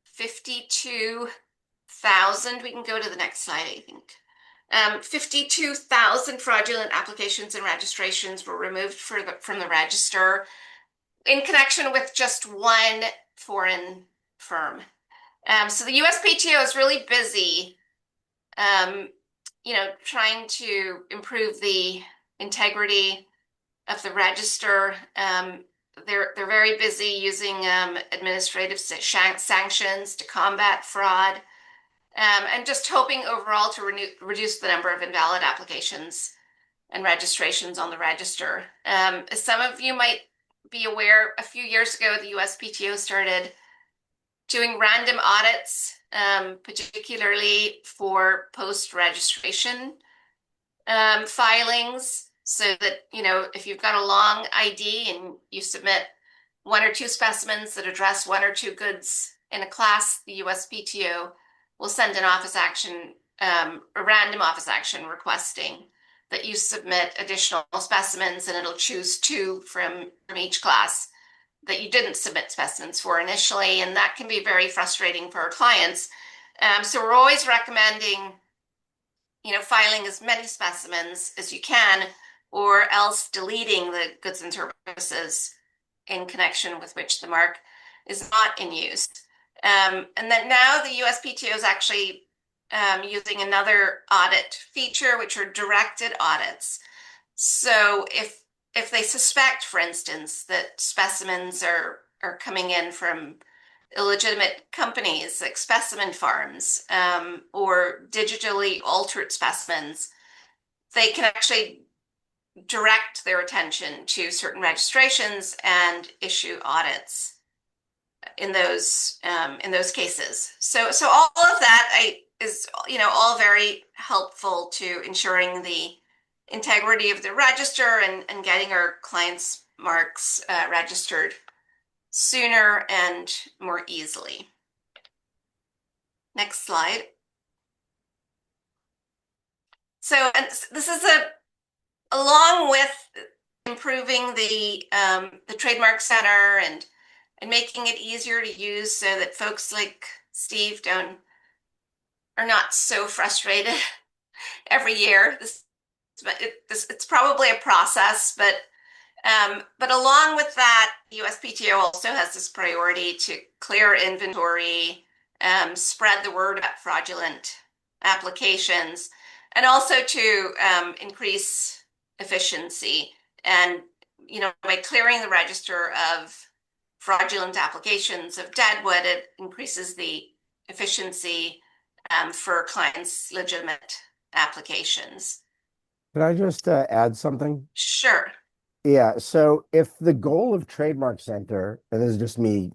52,000. We can go to the next slide, I think. 52,000 fraudulent applications and registrations were removed from the register in connection with just one foreign firm. So the USPTO is really busy, trying to improve the integrity of the register. They're very busy using administrative sanctions to combat fraud, and just hoping overall to reduce the number of invalid applications and registrations on the register. As some of you might be aware, a few years ago, the USPTO started doing random audits, particularly for post-registration filings, so that, if you've got a long ID and you submit one or two specimens that address one or two goods in a class, the USPTO will send an office action, a random office action requesting that you submit additional specimens, and it'll choose two from each class that you didn't submit specimens for initially, and that can be very frustrating for our clients. So we're always recommending, filing as many specimens as you can, or else deleting the goods and services in connection with which the mark is not in use. And then now the USPTO is actually using another audit feature, which are directed audits. So if they suspect, for instance, that specimens are coming in from illegitimate companies like specimen farms, or digitally altered specimens, they can actually direct their attention to certain registrations and issue audits in those cases. So all of that is all very helpful to ensuring the integrity of the register and getting our clients' marks registered sooner and more easily. Next slide. So, and this is along with improving the Trademark Center and making it easier to use so that folks like Steve are not so frustrated every year. It's probably a process, but But along with that, USPTO also has this priority to clear inventory, spread the word about fraudulent applications, and also to increase efficiency. And, by clearing the register of fraudulent applications of deadwood, it increases the efficiency for clients' legitimate applications. Can I just add something? Sure. Yeah. So if the goal of Trademark Center, and this is just me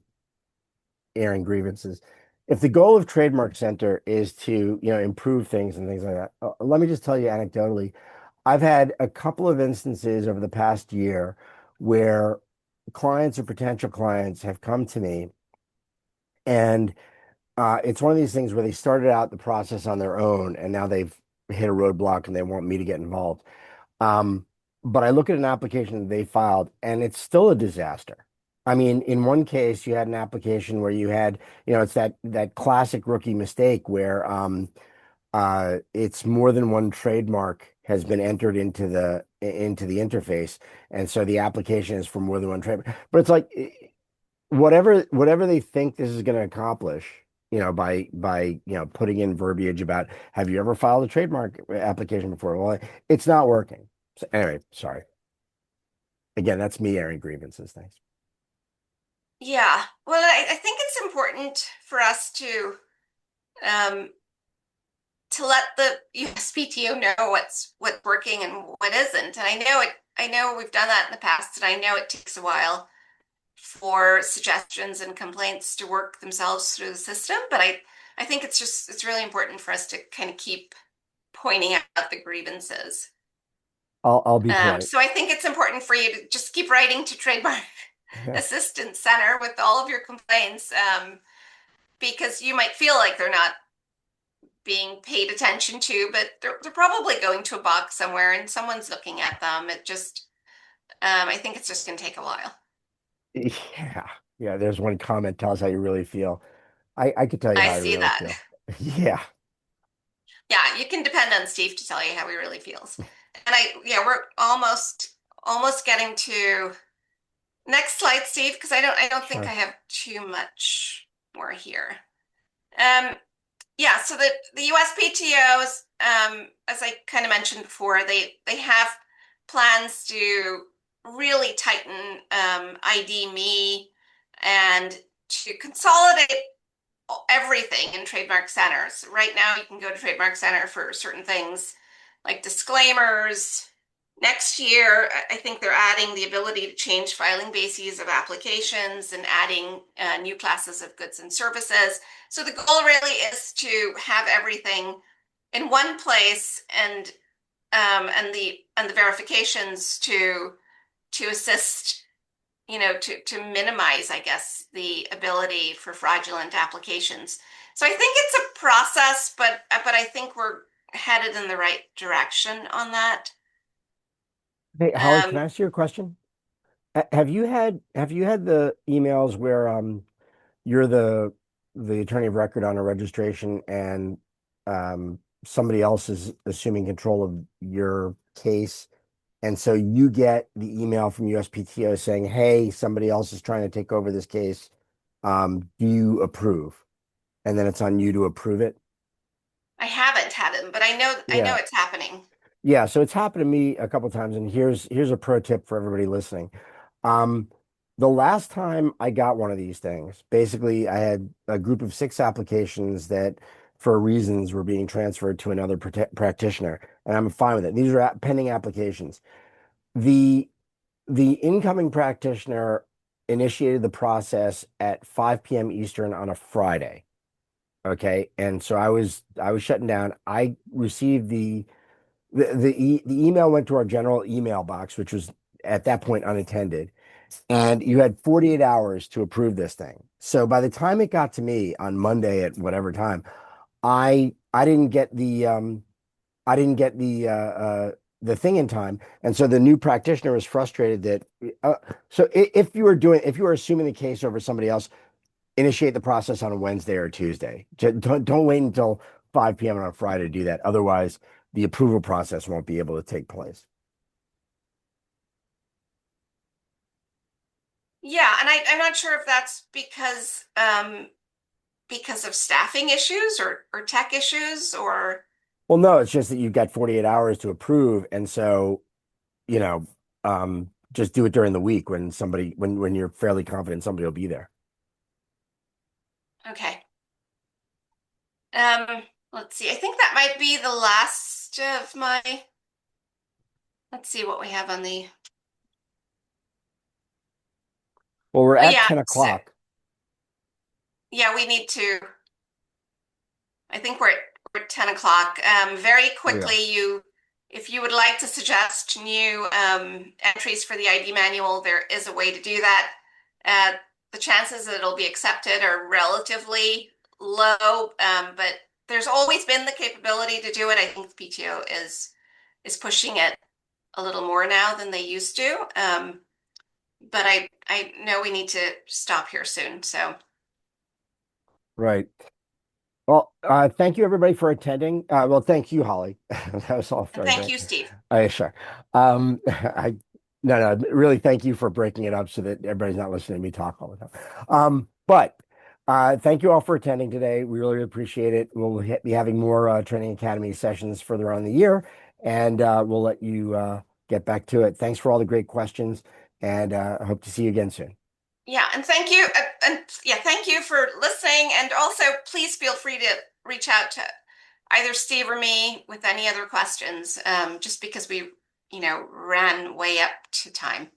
airing grievances, if the goal of Trademark Center is to, improve things and things like that, let me just tell you anecdotally, I've had a couple of instances over the past year where clients or potential clients have come to me, and it's one of these things where they started out the process on their own and now they've hit a roadblock and they want me to get involved. Um, but I look at an application that they filed and it's still a disaster. I mean, in one case, you had an application where you had, it's that classic rookie mistake where it's more than one trademark has been entered into the interface, and so the application is for more than one trademark. But it's like whatever they think this is going to accomplish, by putting in verbiage about have you ever filed a trademark application before? Well, it's not working. So anyway, sorry. Again, that's me airing grievances. Thanks. Yeah. Well, I think it's important for us um, to let the USPTO know what's working and what isn't. And I know we've done that in the past, and I know it takes a while for suggestions and complaints to work themselves through the system. But I think it's really important for us to kind of keep pointing out the grievances. I'll be polite. So I think it's important for you to just keep writing to Trademark Assistance Center with all of your complaints, because you might feel like they're not being paid attention to, but they're probably going to a box somewhere and someone's looking at them. I think it's just going to take a while. Yeah. Yeah. There's one comment, tell us how you really feel. I could tell you I how I see really that. feel. Yeah. Yeah, you can depend on Steve to tell you how he really feels. And yeah, we're almost getting to next slide, Steve, because I don't think I Sure. have too much more here. Um, yeah, so the USPTOs, as I kind of mentioned before, they have plans to really tighten ID me and to consolidate everything in Trademark Centers. Right now, you can go to Trademark Center for certain things like disclaimers. Next year, I think they're adding the ability to change filing bases of applications and adding new classes of goods and services. So the goal really is to have everything in one place, and the verifications to assist, to minimize, I guess, the ability for fraudulent applications. So I think it's a process, but I think we're headed in the right direction on that. Hey, Holly, can Um, I ask you a question? Have you had the emails where you're the attorney of record on a registration and somebody else is assuming control of your case, and so you get the email from USPTO saying, "Hey, somebody else is trying to take over this case. Do you approve?" And then it's on you to approve it. I haven't had it, but I know Yeah. it's happening. Yeah, so it's happened to me a couple times, and here's a pro tip for everybody listening. Um, the last time I got one of these things, basically I had a group of 6 applications that, for reasons, were being transferred to another practitioner, and I'm fine with it. These are pending applications. The the incoming practitioner initiated the process at 5 p.m. Eastern on a Friday. Okay, and so I was shutting down. I received the email went to our general email box, which was at that point unattended, and you had 48 hours to approve this thing. So by the time it got to me on Monday at whatever time, I didn't get the thing in time, and so the new practitioner was frustrated that if you were assuming the case over somebody else, initiate the process on a Wednesday or Tuesday. Don't wait until 5 p.m. on a Friday to do that. Otherwise, the approval process won't be able to take place. Yeah, and I'm not sure if that's because of staffing issues or tech issues or Well, no, it's just that you've got 48 hours to approve. And so, you know, just do it during the week when when you're fairly confident somebody will be there. okay. Let's see. I think that might be the last of my, let's see what we have on the, Well, we're oh at yeah, 10 so o'clock. yeah, we need to, I think we're at 10 o'clock. Very There we go. quickly, if you would like to suggest new entries for the ID manual, there is a way to do that. Uh, the chances that it'll be accepted are relatively low, but there's always been the capability to do it. I think the PTO is pushing it a little more now than they used to. But I know we need to stop here soon. So Right. Well, thank you everybody for attending. Well, thank you, Holly. That was all and very thank great. you, Steve. Sure. I no, no, really thank you for breaking it up so that everybody's not listening to me talk all the time. But thank you all for attending today. We really appreciate it. We'll be having more Training Academy sessions further on in the year, and we'll let you get back to it. Thanks for all the great questions, and I hope to see you again soon. Yeah, and thank you, and yeah, thank you for listening. And also, please feel free to reach out to either Steve or me with any other questions. Just because we, ran way up to time.